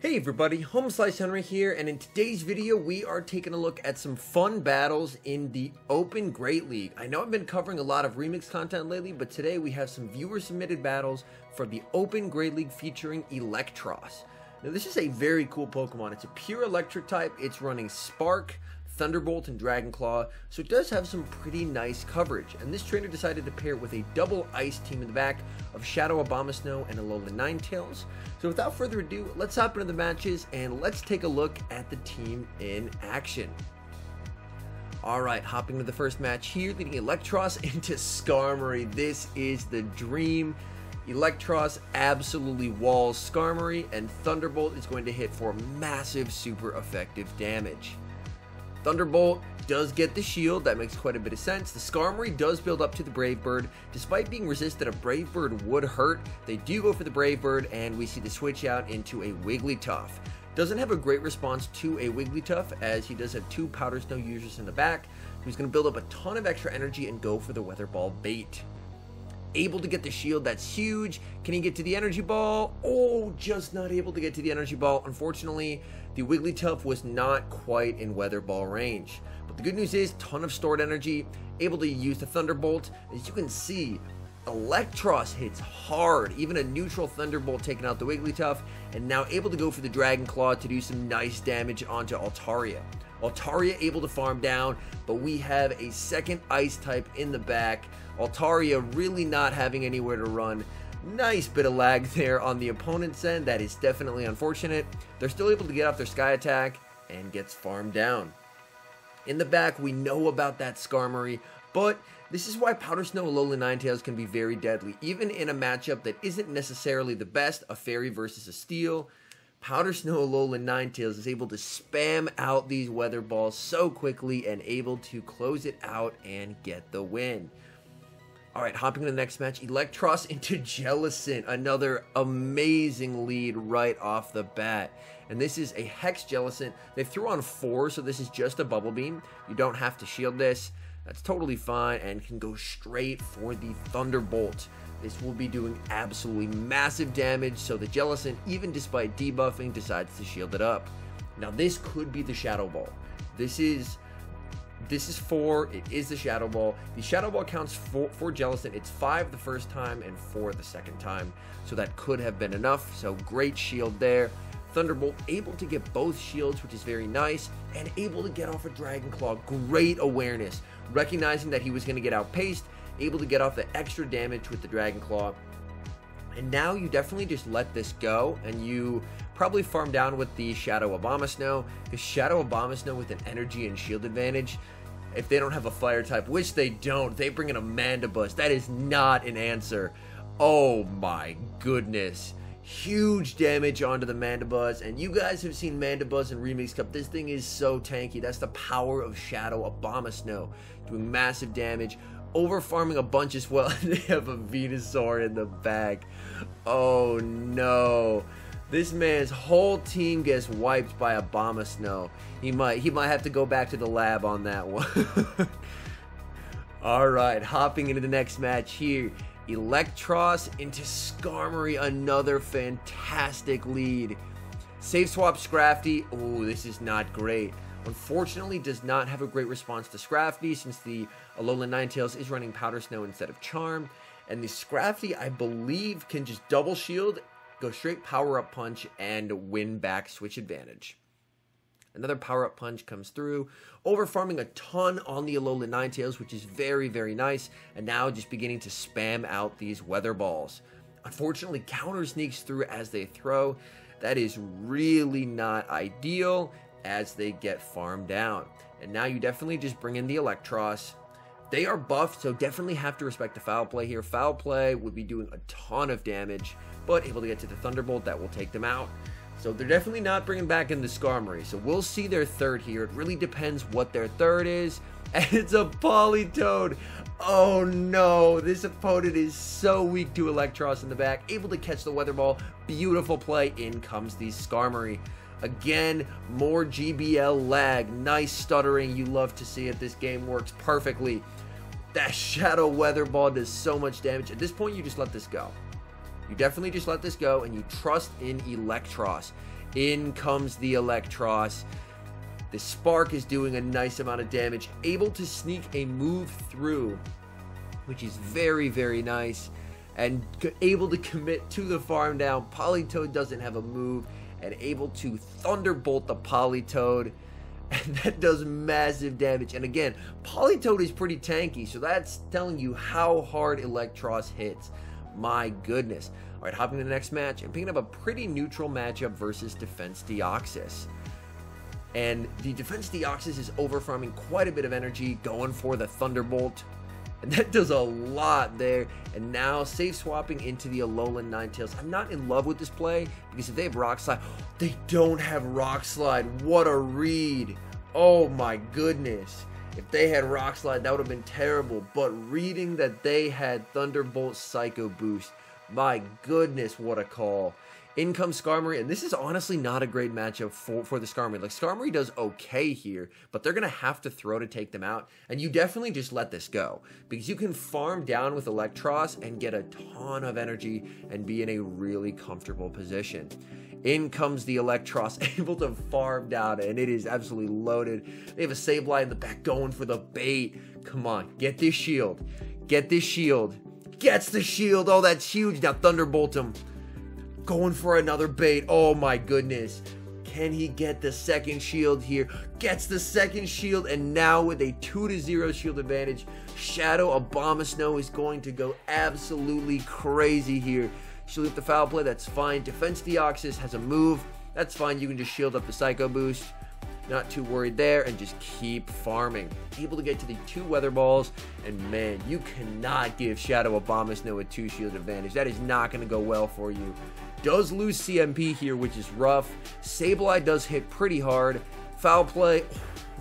Hey everybody, HomeSliceHenry here, and in today's video we are taking a look at some fun battles in the Open Great League. I know I've been covering a lot of remix content lately, but today we have some viewer submitted battles for the Open Great League featuring EELEKTROSS. Now this is a very cool Pokemon. It's a pure electric type, it's running Spark, Thunderbolt, and Dragon Claw, so it does have some pretty nice coverage. And this trainer decided to pair it with a double ice team in the back of Shadow ABOMASNOW and Alolan Ninetales. So without further ado, let's hop into the matches and let's take a look at the team in action. Alright, hopping into the first match here, leading EELEKTROSS into Skarmory. This is the dream. EELEKTROSS absolutely walls Skarmory, and Thunderbolt is going to hit for massive, super effective damage. Thunderbolt does get the shield, that makes quite a bit of sense. The Skarmory does build up to the Brave Bird. Despite being resisted, a Brave Bird would hurt. They do go for the Brave Bird, and we see the switch out into a Wigglytuff. Doesn't have a great response to a Wigglytuff, as he does have two Powder Snow users in the back, who's going to build up a ton of extra energy and go for the Weather Ball bait. Able to get the shield, that's huge. Can he get to the energy ball? Oh, just not able to get to the energy ball. Unfortunately, the Wigglytuff was not quite in Weather Ball range. But the good news is, ton of stored energy, able to use the Thunderbolt. As you can see, EELEKTROSS hits hard, even a neutral Thunderbolt taking out the Wigglytuff, and now able to go for the Dragon Claw to do some nice damage onto Altaria. Altaria able to farm down, but we have a second ice type in the back. Altaria really not having anywhere to run. Nice bit of lag there on the opponent's end. That is definitely unfortunate. They're still able to get off their Sky Attack and gets farmed down. In the back, we know about that Skarmory, but this is why Powder Snow and Alolan Ninetales can be very deadly. Even in a matchup that isn't necessarily the best, a Fairy versus a Steel, Powder Snow Alolan Ninetales is able to spam out these Weather Balls so quickly and able to close it out and get the win. Alright, hopping to the next match, EELEKTROSS into Jellicent. Another amazing lead right off the bat. And this is a Hex Jellicent. They threw on 4, so this is just a Bubble Beam. You don't have to shield this. That's totally fine and can go straight for the Thunderbolt. This will be doing absolutely massive damage, so the Jellicent, even despite debuffing, decides to shield it up. Now this could be the Shadow Ball. This is 4, it is the Shadow Ball. The Shadow Ball counts for Jellicent. It's 5 the first time and 4 the second time, so that could have been enough. So great shield there. Thunderbolt able to get both shields, which is very nice, and able to get off a Dragon Claw. Great awareness, recognizing that he was going to get outpaced, able to get off the extra damage with the Dragon Claw. And now you definitely just let this go, and you probably farm down with the Shadow ABOMASNOW, because Shadow ABOMASNOW with an energy and shield advantage, if they don't have a fire type, which they don't, they bring in a Mandibuzz. That is not an answer. Oh my goodness. Huge damage onto the Mandibuzz, and you guys have seen Mandibuzz in Remix Cup. This thing is so tanky. That's the power of Shadow ABOMASNOW, doing massive damage. Over farming a bunch as well. They have a Venusaur in the back. Oh no. This man's whole team gets wiped by ABOMASNOW. He might have to go back to the lab on that one. Alright, hopping into the next match here. EELEKTROSS into Skarmory, another fantastic lead. Save swap Scrafty. Oh, this is not great. Unfortunately, does not have a great response to Scrafty, since the Alolan Ninetales is running Powder Snow instead of Charm. And the Scrafty, I believe, can just double shield, go straight Power Up Punch, and win back switch advantage. Another Power Up Punch comes through, over farming a ton on the Alolan Ninetales, which is very, very nice, and now just beginning to spam out these Weather Balls. Unfortunately, counter sneaks through as they throw. That is really not ideal, as they get farmed down. And now you definitely just bring in the EELEKTROSS. They are buffed, so definitely have to respect the Foul Play here. Foul Play would be doing a ton of damage, but able to get to the Thunderbolt, that will take them out. So they're definitely not bringing back in the Skarmory. So we'll see their third here. It really depends what their third is. And it's a Politoed. Oh no, this opponent is so weak to EELEKTROSS in the back. Able to catch the Weather Ball. Beautiful play. In comes the Skarmory. Again, more GBL lag. Nice stuttering. You love to see it. This game works perfectly. That Shadow Weather Ball does so much damage. At this point, you just let this go. You definitely just let this go, and you trust in EELEKTROSS. In comes the Eelektross. The Spark is doing a nice amount of damage, able to sneak a move through, which is very, very nice, and able to commit to the farm down. Politoed doesn't have a move, and able to Thunderbolt the Politoed, and that does massive damage. And again, Politoed is pretty tanky, so that's telling you how hard Eelektross hits. My goodness. All right, hopping to the next match, and picking up a pretty neutral matchup versus Defense Deoxys. And the Defense Deoxys is over-farming quite a bit of energy, going for the Thunderbolt. And that does a lot there. And now safe swapping into the Alolan Ninetales. I'm not in love with this play, because if they have Rock Slide, they don't have Rock Slide. What a read. Oh my goodness. If they had Rock Slide, that would have been terrible. But reading that they had Thunderbolt Psycho Boost, my goodness, what a call. In comes Skarmory, and this is honestly not a great matchup for the Skarmory. Like, Skarmory does okay here, but they're going to have to throw to take them out, and you definitely just let this go, because you can farm down with Eelektross and get a ton of energy and be in a really comfortable position. In comes the Eelektross, able to farm down, and it is absolutely loaded. They have a Sableye in the back going for the bait. Come on, get this shield. Get this shield. Gets the shield. Oh, that's huge. Now Thunderbolt him. Going for another bait. Oh my goodness. Can he get the second shield here? Gets the second shield, and now with a 2-0 shield advantage, Shadow Abomasnow is going to go absolutely crazy here. She'll hit the foul play, that's fine. Defense Deoxys has a move, that's fine. You can just shield up the Psycho Boost. Not too worried there, and just keep farming. Able to get to the 2 Weather Balls, and man, you cannot give Shadow Abomasnow a 2 shield advantage. That is not going to go well for you. Does lose CMP here, which is rough. Sableye does hit pretty hard. Foul play,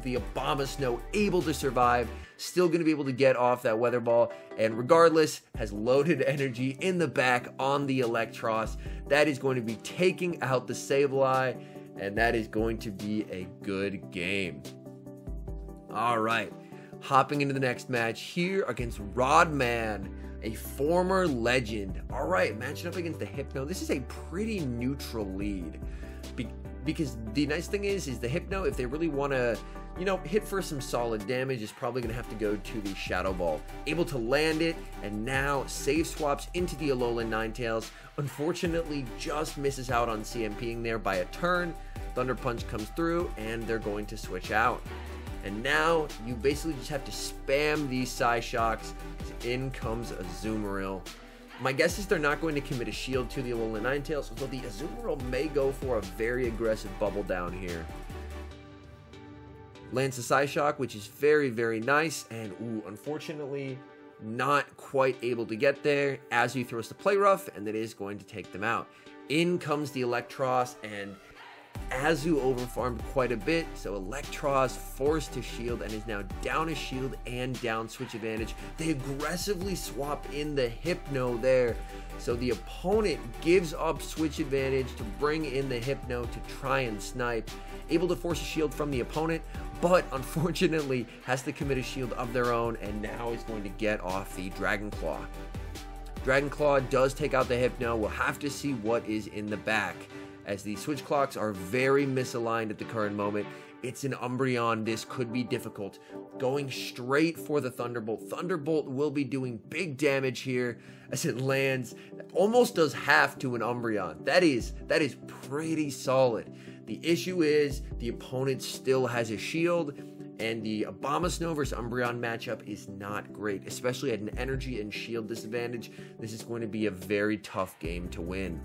the Abomasnow able to survive. Still going to be able to get off that Weather Ball, and regardless, has loaded energy in the back on the Eelektross. That is going to be taking out the Sableye, and that is going to be a good game. All right, hopping into the next match here against Rodman, a former legend. All right, matching up against the Hypno. This is a pretty neutral lead, because the nice thing is the Hypno, if they really want to, you know, hit for some solid damage, is probably going to have to go to the Shadow Ball. Able to land it, and now save swaps into the Alolan Ninetales. Unfortunately, just misses out on CMPing there by a turn. Thunder Punch comes through, and they're going to switch out. And now you basically just have to spam these Psyshocks. In comes a Azumarill. My guess is they're not going to commit a shield to the Alolan Ninetales, although the Azumarill may go for a very aggressive bubble down here. Lands a Psyshock, which is very, very nice, and ooh, unfortunately, not quite able to get there. Azu throws the Play Rough, and that is going to take them out. In comes the Eelektross, and Azu overfarmed quite a bit, so Eelektross forced to shield and is now down a shield and down switch advantage. They aggressively swap in the Hypno there, so the opponent gives up switch advantage to bring in the Hypno to try and snipe. Able to force a shield from the opponent, but unfortunately has to commit a shield of their own, and now is going to get off the Dragon Claw. Dragon Claw does take out the Hypno. We'll have to see what is in the back, as the switch clocks are very misaligned at the current moment. It's an Umbreon. This could be difficult. Going straight for the Thunderbolt. Thunderbolt will be doing big damage here as it lands. Almost does half to an Umbreon. That is pretty solid. The issue is the opponent still has a shield, and the Abomasnow versus Umbreon matchup is not great, especially at an energy and shield disadvantage. This is going to be a very tough game to win.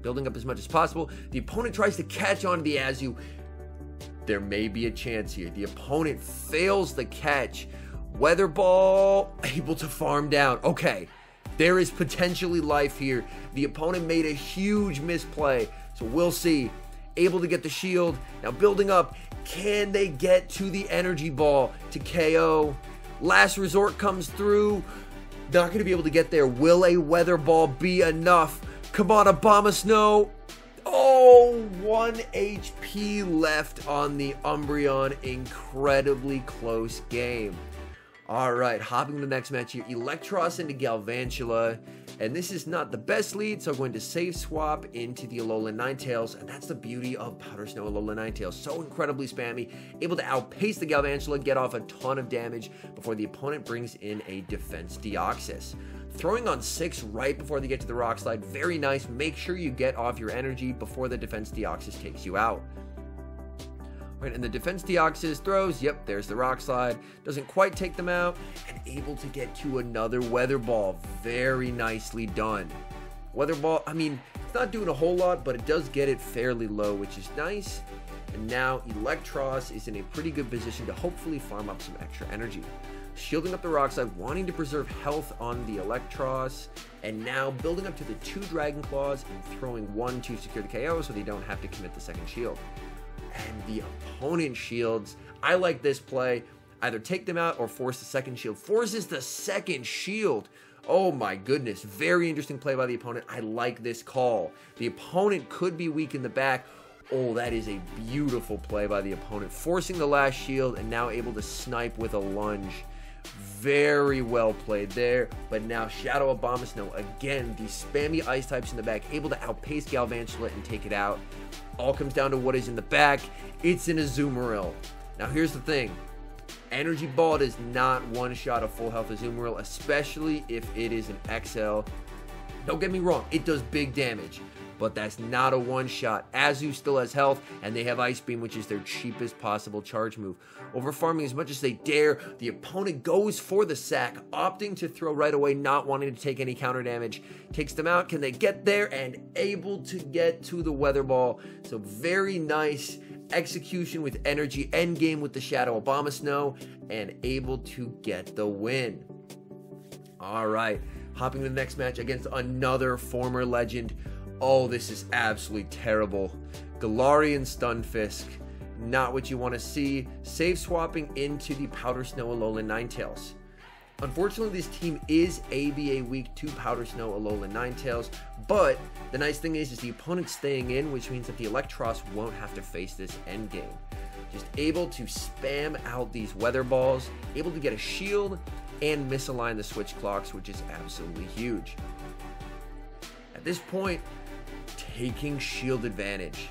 Building up as much as possible. The opponent tries to catch on to the Azu. There may be a chance here. The opponent fails the catch. Weather Ball, able to farm down. Okay, there is potentially life here. The opponent made a huge misplay, so we'll see. Able to get the shield. Now building up. Can they get to the Energy Ball to KO? Last Resort comes through. Not going to be able to get there. Will a Weather Ball be enough? Come on, Abomasnow. Oh, 1 HP left on the Umbreon. Incredibly close game. All right, hopping to the next match here. Eelektross into Galvantula. And this is not the best lead, so I'm going to save swap into the Alolan Ninetales, and that's the beauty of Powder Snow Alolan Ninetales. So incredibly spammy, able to outpace the Galvantula, get off a ton of damage before the opponent brings in a Defense Deoxys. Throwing on 6 right before they get to the Rock Slide, very nice. Make sure you get off your energy before the Defense Deoxys takes you out. Right, and the Defense Deoxys throws, yep, there's the Rock Slide, doesn't quite take them out, and able to get to another Weather Ball. Very nicely done. Weather Ball, I mean, it's not doing a whole lot, but it does get it fairly low, which is nice. And now EELEKTROSS is in a pretty good position to hopefully farm up some extra energy. Shielding up the Rock Slide, wanting to preserve health on the EELEKTROSS, and now building up to the 2 Dragon Claws and throwing 1 to secure the KO so they don't have to commit the second shield. And the opponent shields, I like this play. Either take them out or force the second shield. Forces the second shield. Oh my goodness, very interesting play by the opponent. I like this call. The opponent could be weak in the back. Oh, that is a beautiful play by the opponent. Forcing the last shield and now able to snipe with a lunge. Very well played there. But now Shadow Abomasnow, again, the spammy ice types in the back, able to outpace Galvantula and take it out. All comes down to what is in the back. It's an Azumarill. Now here's the thing. Energy Ball does not one-shot a full health Azumarill, especially if it is an XL. Don't get me wrong, it does big damage, but that's not a one-shot. Azu still has health, and they have Ice Beam, which is their cheapest possible charge move. Over farming as much as they dare, the opponent goes for the sack, opting to throw right away, not wanting to take any counter damage. Takes them out. Can they get there? And able to get to the Weather Ball. So very nice execution with energy, endgame with the Shadow Abomasnow, and able to get the win. All right, hopping to the next match against another former legend. Oh, this is absolutely terrible. Galarian Stunfisk. Not what you want to see. Save swapping into the Powder Snow Alolan Ninetales. Unfortunately, this team is ABA weak to Powder Snow Alolan Ninetales, but the nice thing is the opponent's staying in, which means that the EELEKTROSS won't have to face this endgame. Just able to spam out these Weather Balls, able to get a shield, and misalign the switch clocks, which is absolutely huge. At this point, taking shield advantage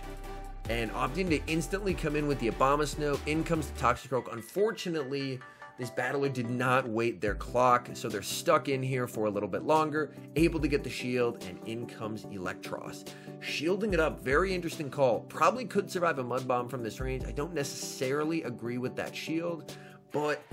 and opting to instantly come in with the Abomasnow. In comes the Toxicroak. Unfortunately, this battler did not wait their clock, so they're stuck in here for a little bit longer, able to get the shield, and in comes EELEKTROSS. Shielding it up, very interesting call. Probably could survive a Mud Bomb from this range. I don't necessarily agree with that shield, but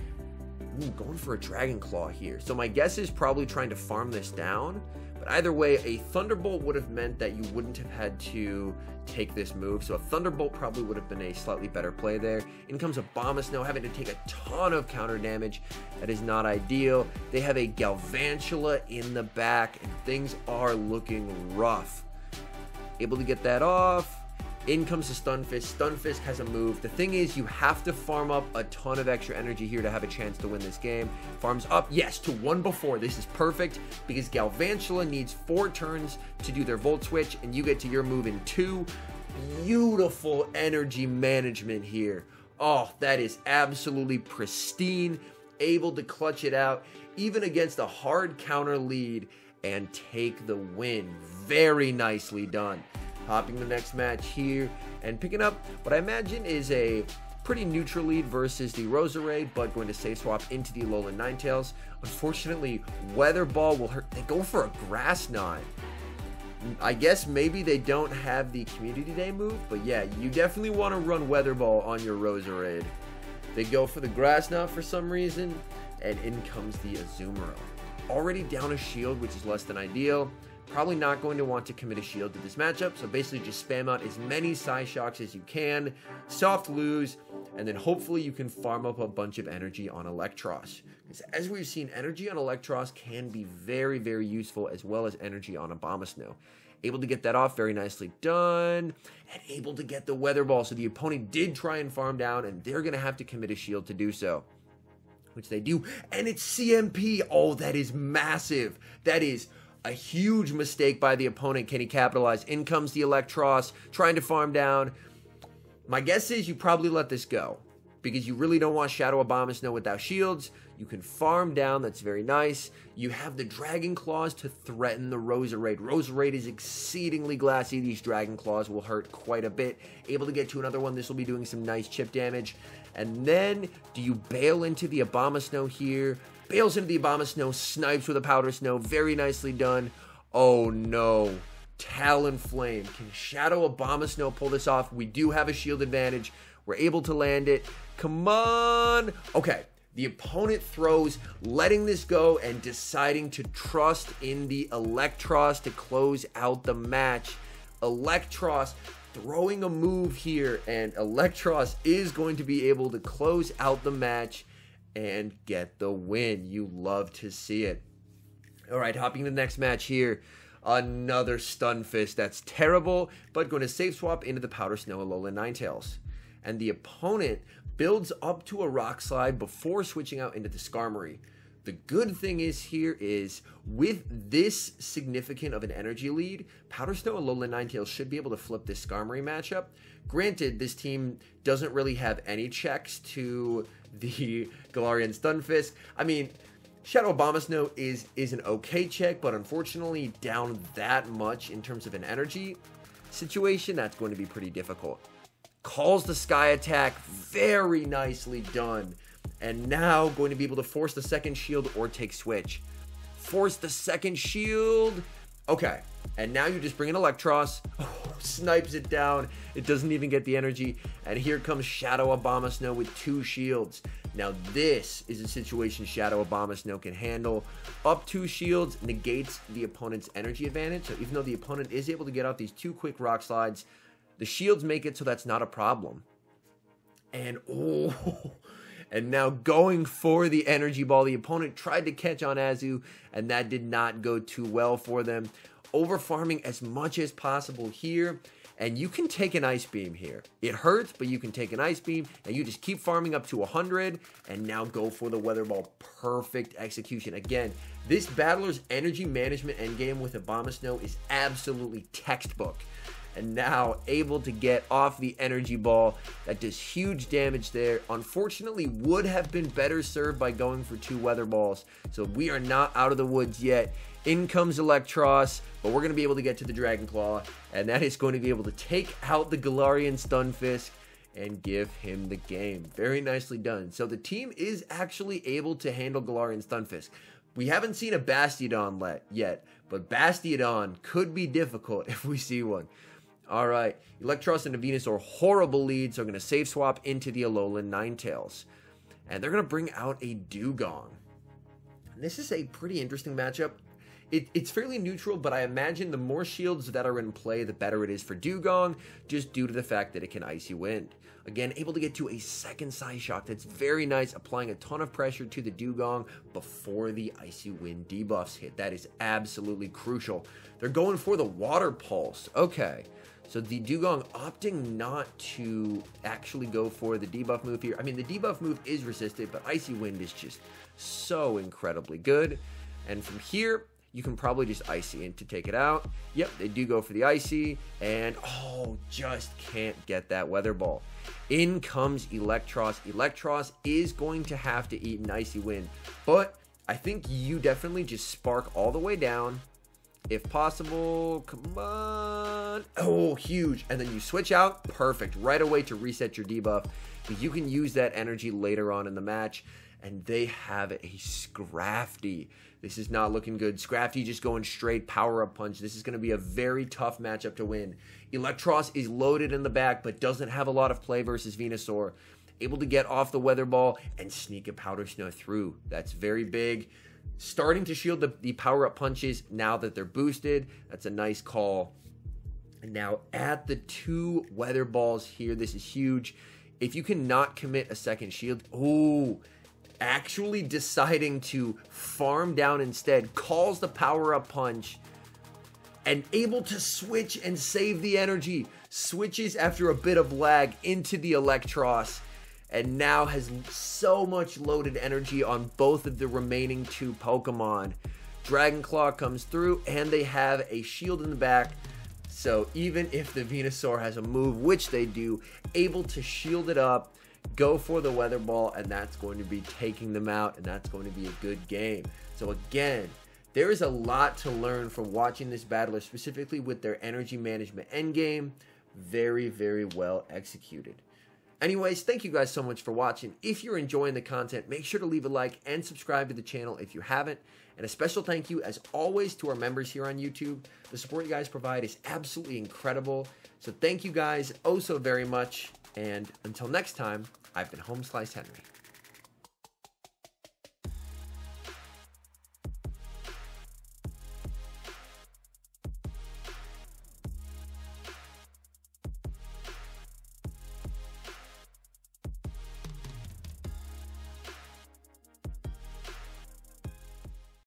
going for a Dragon Claw here. So my guess is probably trying to farm this down. But either way, a Thunderbolt would have meant that you wouldn't have had to take this move. So a Thunderbolt probably would have been a slightly better play there. In comes Abomasnow, having to take a ton of counter damage. That is not ideal. They have a Galvantula in the back, and things are looking rough. Able to get that off. In comes the Stunfisk. Stunfisk has a move. The thing is, you have to farm up a ton of extra energy here to have a chance to win this game. Farms up, yes, to 1 before. This is perfect because Galvantula needs 4 turns to do their Volt Switch, and you get to your move in 2. Beautiful energy management here. Oh, that is absolutely pristine. Able to clutch it out, even against a hard counter lead, and take the win. Very nicely done. Hopping the next match here and picking up what I imagine is a pretty neutral lead versus the Roserade, but going to save swap into the Alolan Ninetales. Unfortunately, Weather Ball will hurt. They go for a Grass Knot. I guess maybe they don't have the Community Day move, but yeah, you definitely want to run Weather Ball on your Roserade. They go for the Grass Knot for some reason, and in comes the Azumarill. Already down a shield, which is less than ideal. Probably not going to want to commit a shield to this matchup, so basically just spam out as many Psyshocks as you can, soft lose, and then hopefully you can farm up a bunch of energy on EELEKTROSS. Because as we've seen, energy on EELEKTROSS can be very, very useful, as well as energy on Abomasnow. Able to get that off, very nicely done, and able to get the Weather Ball, so the opponent did try and farm down, and they're going to have to commit a shield to do so. Which they do, and it's CMP. Oh, that is massive. That is a huge mistake by the opponent. Can he capitalize? In comes the EELEKTROSS, trying to farm down. My guess is you probably let this go, because you really don't want Shadow Abomasnow without shields. You can farm down, that's very nice. You have the Dragon Claws to threaten the Roserade. Roserade is exceedingly glassy. These Dragon Claws will hurt quite a bit. Able to get to another one, this will be doing some nice chip damage. And then, do you bail into the Abomasnow here? Bails into the Abomasnow, snipes with a Powder Snow, very nicely done. Oh no, Talonflame. Can Shadow Abomasnow pull this off? We do have a shield advantage. We're able to land it. Come on. Okay. The opponent throws, letting this go and deciding to trust in the EELEKTROSS to close out the match. EELEKTROSS throwing a move here, and EELEKTROSS is going to be able to close out the match and get the win. You love to see it. All right, hopping to the next match here. Another Stunfisk. That's terrible, but going to safe swap into the Powder Snow Alolan Ninetales. And the opponent builds up to a Rock Slide before switching out into the Skarmory. The good thing is here is, with this significant of an energy lead, Powder Snow Alolan Ninetales should be able to flip this Skarmory matchup. Granted, this team doesn't really have any checks to the Galarian Stunfisk. I mean, Shadow Abomasnow is an okay check, but unfortunately down that much in terms of an energy situation, that's going to be pretty difficult. Calls the Sky Attack, very nicely done. And now going to be able to force the second shield or take switch. Force the second shield. Okay, and now you just bring in EELEKTROSS. Oh, snipes it down. It doesn't even get the energy. And here comes Shadow Abomasnow with 2 shields. Now this is a situation Shadow Abomasnow can handle. Up 2 shields negates the opponent's energy advantage. So even though the opponent is able to get out these 2 quick Rock Slides, the shields make it so that's not a problem. And oh, and now going for the energy ball. The opponent tried to catch on Azu, and that did not go too well for them. Over farming as much as possible here. And you can take an Ice Beam here. It hurts, but you can take an Ice Beam, and you just keep farming up to 100, and now go for the Weather Ball. Perfect execution. Again, this battler's energy management endgame with Abomasnow is absolutely textbook. And now able to get off the energy ball. That does huge damage there. Unfortunately, would have been better served by going for 2 Weather Balls. So we are not out of the woods yet. In comes EELEKTROSS, but we're going to be able to get to the Dragon Claw. And that is going to be able to take out the Galarian Stunfisk and give him the game. Very nicely done. So the team is actually able to handle Galarian Stunfisk. We haven't seen a Bastiodon yet, but Bastiodon could be difficult if we see one. All right, EELEKTROSS and a Venusaur, horrible lead, so I'm going to safe swap into the Alolan Ninetales. And they're going to bring out a Dewgong. And this is a pretty interesting matchup. It's fairly neutral, but I imagine the more shields that are in play, the better it is for Dewgong, just due to the fact that it can Icy Wind. Again, able to get to a second Psy Shock. That's very nice, applying a ton of pressure to the Dewgong before the Icy Wind debuffs hit. That is absolutely crucial. They're going for the Water Pulse. Okay. So the Dewgong opting not to actually go for the debuff move here. I mean, the debuff move is resisted, but Icy Wind is just so incredibly good. And from here, you can probably just Icy in to take it out. Yep, they do go for the Icy, and oh, just can't get that Weather Ball. In comes EELEKTROSS. EELEKTROSS is going to have to eat an Icy Wind, but I think you definitely just spark all the way down. If possible, come on. Oh, huge. And then you switch out. Perfect. Right away to reset your debuff. But you can use that energy later on in the match. And they have a Scrafty. This is not looking good. Scrafty just going straight power-up punch. This is going to be a very tough matchup to win. EELEKTROSS is loaded in the back, but doesn't have a lot of play versus Venusaur. Able to get off the Weather Ball and sneak a Powder Snow through. That's very big. Starting to shield the power-up punches now that they're boosted. That's a nice call. And now at the 2 Weather Balls here, this is huge. If you cannot commit a second shield, oh, actually deciding to farm down instead, calls the power-up punch, and able to switch and save the energy. Switches after a bit of lag into the EELEKTROSS. And now has so much loaded energy on both of the remaining 2 Pokemon. Dragon Claw comes through, and they have a shield in the back. So even if the Venusaur has a move, which they do, able to shield it up, go for the weather ball, and that's going to be taking them out, and that's going to be a good game. So again, there is a lot to learn from watching this battler, specifically with their energy management endgame. Very, very well executed. Anyways, thank you guys so much for watching. If you're enjoying the content, make sure to leave a like and subscribe to the channel if you haven't. And a special thank you, as always, to our members here on YouTube. The support you guys provide is absolutely incredible. So thank you guys oh so very much. And until next time, I've been HomeSliceHenry.